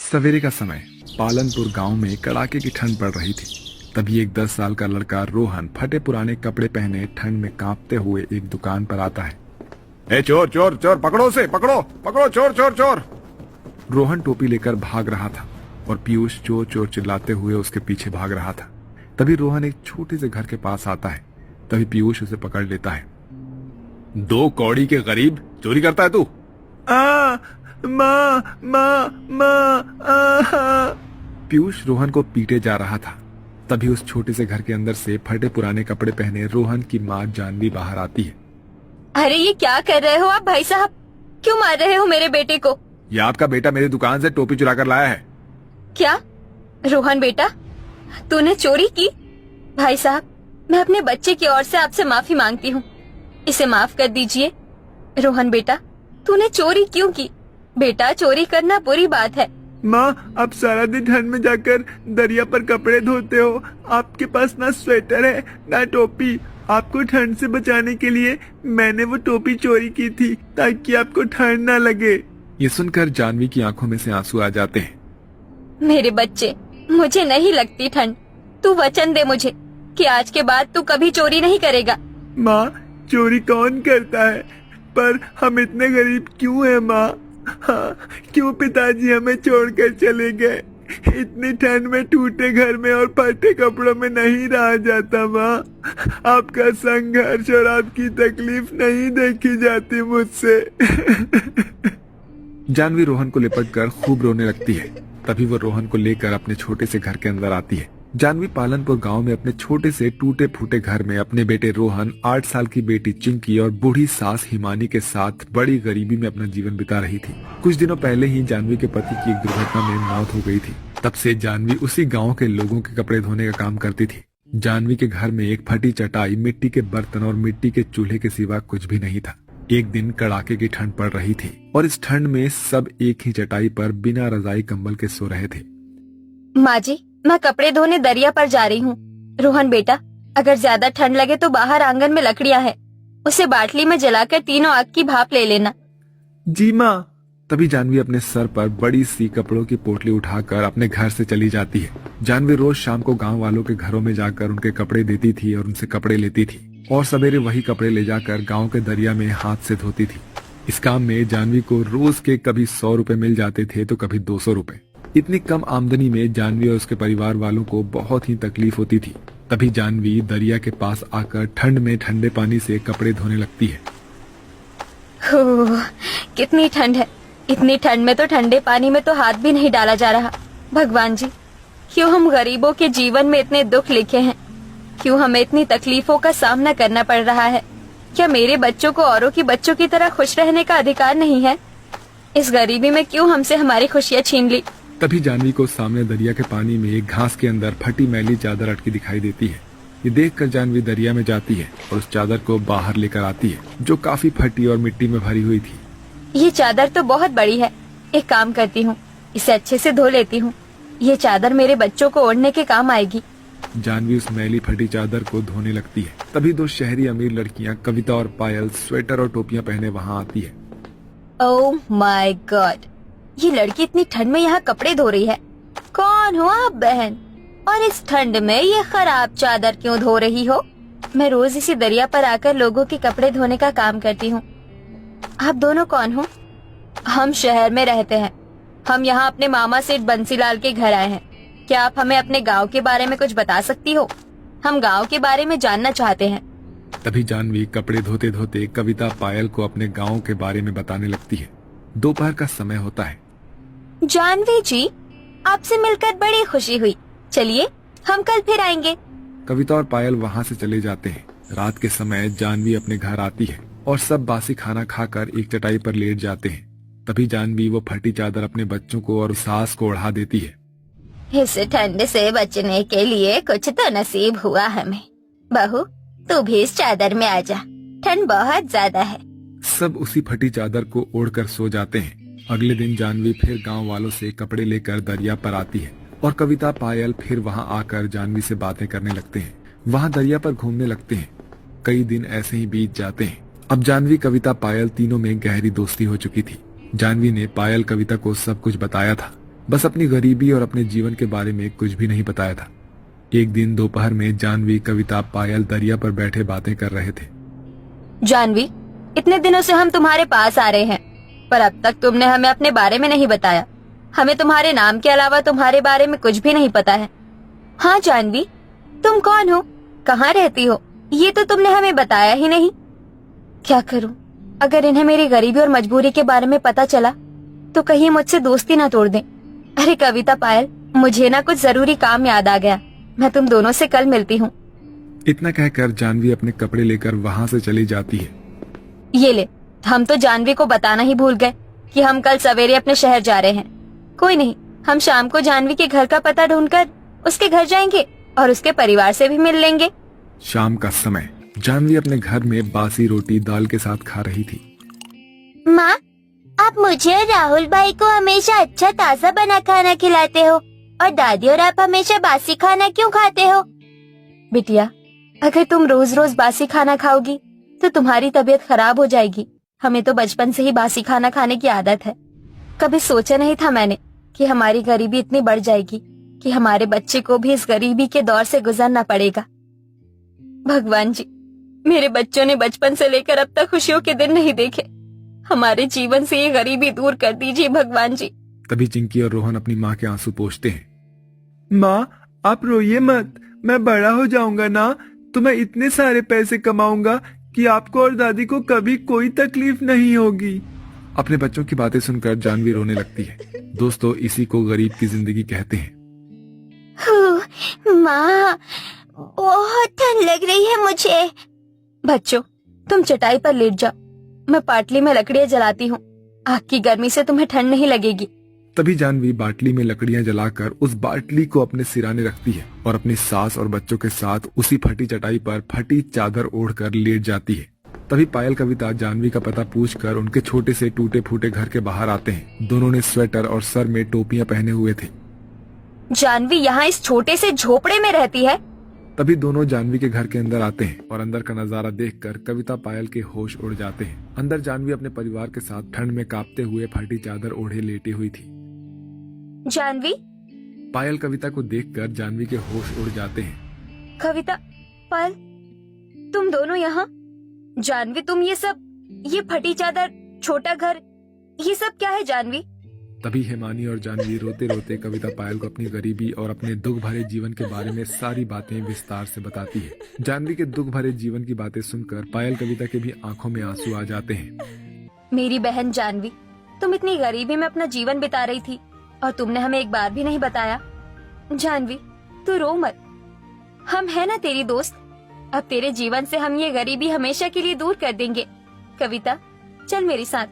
सवेरे का समय पालनपुर गांव में कड़ाके की ठंड पड़ रही थी। तभी एक 10 साल का लड़का रोहन फटे पुराने कपड़े पहने ठंड में कांपते हुए एक दुकान पर आता है। ए चोर चोर चोर, पकड़ो उसे, पकड़ो पकड़ो, चोर चोर चोर। रोहन टोपी लेकर भाग रहा था और पीयूष चोर चोर चिल्लाते हुए उसके पीछे भाग रहा था। तभी रोहन एक छोटे से घर के पास आता है। तभी पीयूष उसे पकड़ लेता है। 2 कौड़ी के गरीब, चोरी करता है तू? पीयूष रोहन को पीटे जा रहा था। तभी उस छोटे से घर के अंदर से फटे पुराने कपड़े पहने रोहन की माँ जानवी बाहर आती है। अरे ये क्या कर रहे हो आप भाई साहब? क्यों मार रहे हो मेरे बेटे को? ये आपका बेटा मेरी दुकान से टोपी चुरा कर लाया है। क्या? रोहन बेटा, तूने चोरी की? भाई साहब, मैं अपने बच्चे की ओर से आपसे माफी मांगती हूँ, इसे माफ कर दीजिए। रोहन बेटा, तूने चोरी क्यों की? बेटा, चोरी करना बुरी बात है। माँ, आप सारा दिन ठंड में जाकर दरिया पर कपड़े धोते हो। आपके पास ना स्वेटर है ना टोपी। आपको ठंड से बचाने के लिए मैंने वो टोपी चोरी की थी ताकि आपको ठंड ना लगे। ये सुनकर जानवी की आंखों में से आंसू आ जाते हैं। मेरे बच्चे, मुझे नहीं लगती ठंड। तू वचन दे मुझे कि आज के बाद तू कभी चोरी नहीं करेगा। माँ, चोरी कौन करता है, पर हम इतने गरीब क्यों हैं माँ? हाँ, क्यों पिताजी हमें छोड़कर चले गए? इतनी ठंड में टूटे घर में और फटे कपड़ों में नहीं रहा जाता माँ। आपका संघर्ष और आपकी तकलीफ नहीं देखी जाती मुझसे। जानवी रोहन को लिपटकर खूब रोने लगती है। तभी वो रोहन को लेकर अपने छोटे से घर के अंदर आती है। जानवी पालनपुर गांव में अपने छोटे से टूटे फूटे घर में अपने बेटे रोहन, 8 साल की बेटी चिंकी और बूढ़ी सास हिमानी के साथ बड़ी गरीबी में अपना जीवन बिता रही थी। कुछ दिनों पहले ही जानवी के पति की एक दुर्घटना में मौत हो गई थी। तब से जानवी उसी गांव के लोगों के कपड़े धोने का काम करती थी। जानवी के घर में एक फटी चटाई, मिट्टी के बर्तन और मिट्टी के चूल्हे के सिवा कुछ भी नहीं था। एक दिन कड़ाके की ठंड पड़ रही थी और इस ठंड में सब एक ही चटाई पर बिना रजाई कंबल के सो रहे थे। माँ जी, मैं कपड़े धोने दरिया पर जा रही हूँ। रोहन बेटा, अगर ज्यादा ठंड लगे तो बाहर आंगन में लकड़ियाँ है, उसे बाटली में जलाकर तीनों आग की भाप ले लेना। जी माँ। तभी जानवी अपने सर पर बड़ी सी कपड़ों की पोटली उठाकर अपने घर से चली जाती है। जानवी रोज शाम को गांव वालों के घरों में जाकर उनके कपड़े देती थी और उनसे कपड़े लेती थी और सवेरे वही कपड़े ले जाकर गांव के दरिया में हाथ से धोती थी। इस काम में जानवी को रोज के कभी 100 रुपए मिल जाते थे तो कभी 200 रुपए। इतनी कम आमदनी में जानवी और उसके परिवार वालों को बहुत ही तकलीफ होती थी। तभी जानवी दरिया के पास आकर ठंड में ठंडे पानी से कपड़े धोने लगती है। कितनी ठंड है! इतनी ठंड में तो ठंडे पानी में तो हाथ भी नहीं डाला जा रहा। भगवान जी, क्यों हम गरीबों के जीवन में इतने दुख लिखे हैं? क्यों हमें इतनी तकलीफों का सामना करना पड़ रहा है? क्या मेरे बच्चों को औरों की बच्चों की तरह खुश रहने का अधिकार नहीं है? इस गरीबी में क्यों हमसे हमारी खुशियाँ छीन ली? तभी जानवी को सामने दरिया के पानी में एक घास के अंदर फटी मैली चादर अटकी दिखाई देती है। ये देखकर जानवी दरिया में जाती है और उस चादर को बाहर लेकर आती है, जो काफी फटी और मिट्टी में भरी हुई थी। ये चादर तो बहुत बड़ी है। एक काम करती हूँ, इसे अच्छे से धो लेती हूँ। ये चादर मेरे बच्चों को ओढ़ने के काम आएगी। जानवी उस मैली फटी चादर को धोने लगती है। तभी 2 शहरी अमीर लड़कियां कविता और पायल स्वेटर और टोपियां पहने वहां आती है। ओह माय गॉड, ये लड़की इतनी ठंड में यहाँ कपड़े धो रही है। कौन हो आप बहन? और इस ठंड में ये खराब चादर क्यों धो रही हो? मैं रोज इसी दरिया पर आकर लोगों के कपड़े धोने का काम करती हूँ। आप दोनों कौन हो? हम शहर में रहते हैं। हम यहाँ अपने मामा सेठ बंसीलाल के घर आए हैं। क्या आप हमें अपने गांव के बारे में कुछ बता सकती हो? हम गांव के बारे में जानना चाहते हैं। तभी जानवी कपड़े धोते धोते कविता पायल को अपने गांव के बारे में बताने लगती है। दोपहर का समय होता है। जानवी जी, आपसे मिलकर बड़ी खुशी हुई। चलिए, हम कल फिर आएंगे। कविता और पायल वहां से चले जाते हैं। रात के समय जानवी अपने घर आती है और सब बासी खाना खाकर एक चटाई पर लेट जाते हैं। तभी जानवी वो फटी चादर अपने बच्चों को और सास को ओढ़ा देती है। इस ठंड से बचने के लिए कुछ तो नसीब हुआ हमें। बहू, तू भी इस चादर में आ जा, ठंड बहुत ज्यादा है। सब उसी फटी चादर को ओढ़कर सो जाते हैं। अगले दिन जानवी फिर गांव वालों से कपड़े लेकर दरिया पर आती है और कविता पायल फिर वहां आकर जानवी से बातें करने लगते हैं। वहां दरिया पर घूमने लगते हैं। कई दिन ऐसे ही बीत जाते हैं। अब जानवी, कविता, पायल तीनों में गहरी दोस्ती हो चुकी थी। जानवी ने पायल, कविता को सब कुछ बताया था। बस अपनी गरीबी और अपने जीवन के बारे में कुछ भी नहीं बताया था। एक दिन दोपहर में जानवी, कविता, पायल दरिया पर बैठे बातें कर रहे थे। जानवी, इतने दिनों से हम तुम्हारे पास आ रहे हैं, पर अब तक तुमने हमें अपने बारे में नहीं बताया। हमें तुम्हारे नाम के अलावा तुम्हारे बारे में कुछ भी नहीं पता है। हाँ जानवी, तुम कौन हो, कहाँ रहती हो, ये तो तुमने हमें बताया ही नहीं। क्या करूं, अगर इन्हें मेरी गरीबी और मजबूरी के बारे में पता चला तो कहीं मुझसे दोस्ती ना तोड़ दें। अरे कविता, पायल, मुझे ना कुछ जरूरी काम याद आ गया, मैं तुम दोनों से कल मिलती हूँ। इतना कहकर जानवी अपने कपड़े लेकर वहाँ से चली जाती है। ये ले, हम तो जानवी को बताना ही भूल गए कि हम कल सवेरे अपने शहर जा रहे हैं। कोई नहीं, हम शाम को जानवी के घर का पता ढूंढकर उसके घर जाएंगे और उसके परिवार से भी मिल लेंगे। शाम का समय जानवी अपने घर में बासी रोटी दाल के साथ खा रही थी। माँ, आप मुझे और राहुल भाई को हमेशा अच्छा ताज़ा बना खाना खिलाते हो और दादी और आप हमेशा बासी खाना क्यों खाते हो? बिटिया, अगर तुम रोज रोज बासी खाना खाओगी तो तुम्हारी तबीयत खराब हो जाएगी। हमें तो बचपन से ही बासी खाना खाने की आदत है। कभी सोचा नहीं था मैंने कि हमारी गरीबी इतनी बढ़ जाएगी कि हमारे बच्चे को भी इस गरीबी के दौर से गुजरना पड़ेगा। भगवान जी, मेरे बच्चों ने बचपन से लेकर अब तक खुशियों के दिन नहीं देखे। हमारे जीवन से ये गरीबी दूर कर दीजिए भगवान जी। तभी चिंकी और रोहन अपनी माँ के आंसू पोंछते हैं। माँ, आप रोइए मत, मैं बड़ा हो जाऊंगा ना तो मैं इतने सारे पैसे कमाऊंगा कि आपको और दादी को कभी कोई तकलीफ नहीं होगी। अपने बच्चों की बातें सुनकर जानवी रोने लगती है। दोस्तों, इसी को गरीब की जिंदगी कहते हैं। माँ, बहुत ठंड लग रही है मुझे। बच्चों, तुम चटाई पर लेट जाओ, मैं पाटली में लकड़ियाँ जलाती हूँ। आग की गर्मी से तुम्हें ठंड नहीं लगेगी। तभी जानवी बाटली में लकड़ियां जलाकर उस बाटली को अपने सिराने रखती है और अपनी सास और बच्चों के साथ उसी फटी चटाई पर फटी चादर ओढ़कर लेट जाती है। तभी पायल, कविता जानवी का पता पूछकर उनके छोटे से टूटे फूटे घर के बाहर आते हैं। दोनों ने स्वेटर और सर में टोपियां पहने हुए थे। जानवी यहाँ इस छोटे से झोपड़े में रहती है? तभी दोनों जानवी के घर के अंदर आते हैं और अंदर का नजारा देखकर कविता, पायल के होश उड़ जाते हैं। अंदर जानवी अपने परिवार के साथ ठंड में कांपते हुए फटी चादर ओढ़े लेटी हुई थी। जानवी, पायल कविता को देखकर जानवी के होश उड़ जाते हैं। कविता, पायल, तुम दोनों यहाँ? जानवी, तुम ये फटी चादर, छोटा घर, ये सब क्या है जानवी? तभी हिमानी और जानवी रोते रोते कविता, पायल को अपनी गरीबी और अपने दुख भरे जीवन के बारे में सारी बातें विस्तार से बताती है। जानवी के दुख भरे जीवन की बातें सुनकर पायल, कविता के भी आंखों में आंसू आ जाते हैं। मेरी बहन जानवी, तुम इतनी गरीबी में अपना जीवन बिता रही थी और तुमने हमें एक बार भी नहीं बताया। जानवी, तू रो मत, हम है ना तेरी दोस्त। अब तेरे जीवन से हम ये गरीबी हमेशा के लिए दूर कर देंगे। कविता, चल मेरे साथ।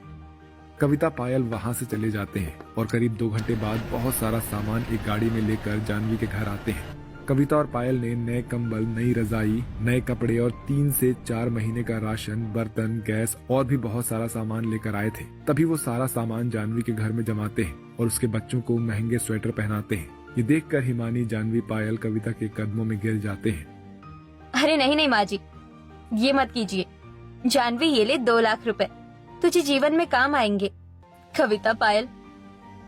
कविता, पायल वहाँ से चले जाते हैं और करीब 2 घंटे बाद बहुत सारा सामान एक गाड़ी में लेकर जानवी के घर आते हैं। कविता और पायल ने नए कंबल, नई रजाई, नए कपड़े और 3 से 4 महीने का राशन, बर्तन, गैस और भी बहुत सारा सामान लेकर आए थे। तभी वो सारा सामान जानवी के घर में जमाते हैं और उसके बच्चों को महंगे स्वेटर पहनाते हैं। ये देखकर हिमानी, जानवी, पायल कविता के कदमों में गिर जाते हैं। अरे नहीं नहीं माँ जी, ये मत कीजिए। जानवी, ये ले 2 लाख रुपए, तुझे जीवन में काम आएंगे। कविता, पायल,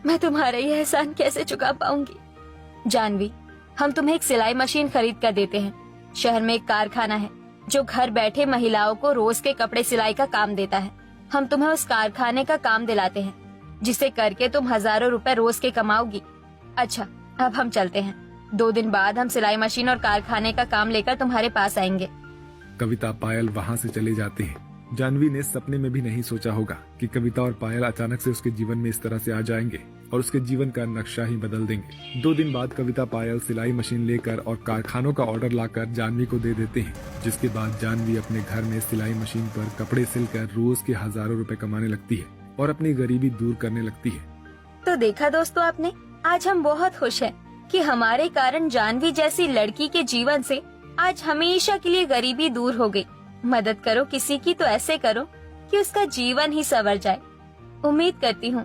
मैं तुम्हारा ये एहसान कैसे चुका पाऊंगी। जानवी, हम तुम्हें एक सिलाई मशीन खरीद कर देते हैं। शहर में एक कारखाना है जो घर बैठे महिलाओं को रोज के कपड़े सिलाई का काम देता है। हम तुम्हें उस कारखाने का काम दिलाते हैं, जिसे करके तुम हजारों रुपए रोज के कमाओगी। अच्छा, अब हम चलते हैं। 2 दिन बाद हम सिलाई मशीन और कारखाने का काम लेकर तुम्हारे पास आएंगे। कविता, पायल वहाँ से चले जाते हैं। जानवी ने सपने में भी नहीं सोचा होगा कि कविता और पायल अचानक से उसके जीवन में इस तरह से आ जाएंगे और उसके जीवन का नक्शा ही बदल देंगे। 2 दिन बाद कविता, पायल सिलाई मशीन लेकर और कारखानों का ऑर्डर लाकर जानवी को दे देते हैं, जिसके बाद जानवी अपने घर में सिलाई मशीन पर कपड़े सिलकर रोज के हजारों रुपए कमाने लगती है और अपनी गरीबी दूर करने लगती है। तो देखा दोस्तों आपने, आज हम बहुत खुश हैं कि हमारे कारण जानवी जैसी लड़की के जीवन से आज हमेशा के लिए गरीबी दूर हो गई। मदद करो किसी की तो ऐसे करो कि उसका जीवन ही संवर जाए। उम्मीद करती हूँ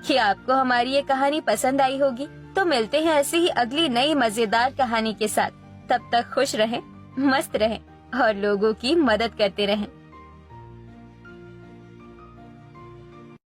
कि आपको हमारी ये कहानी पसंद आई होगी। तो मिलते हैं ऐसी ही अगली नई मजेदार कहानी के साथ। तब तक खुश रहें, मस्त रहें और लोगों की मदद करते रहें।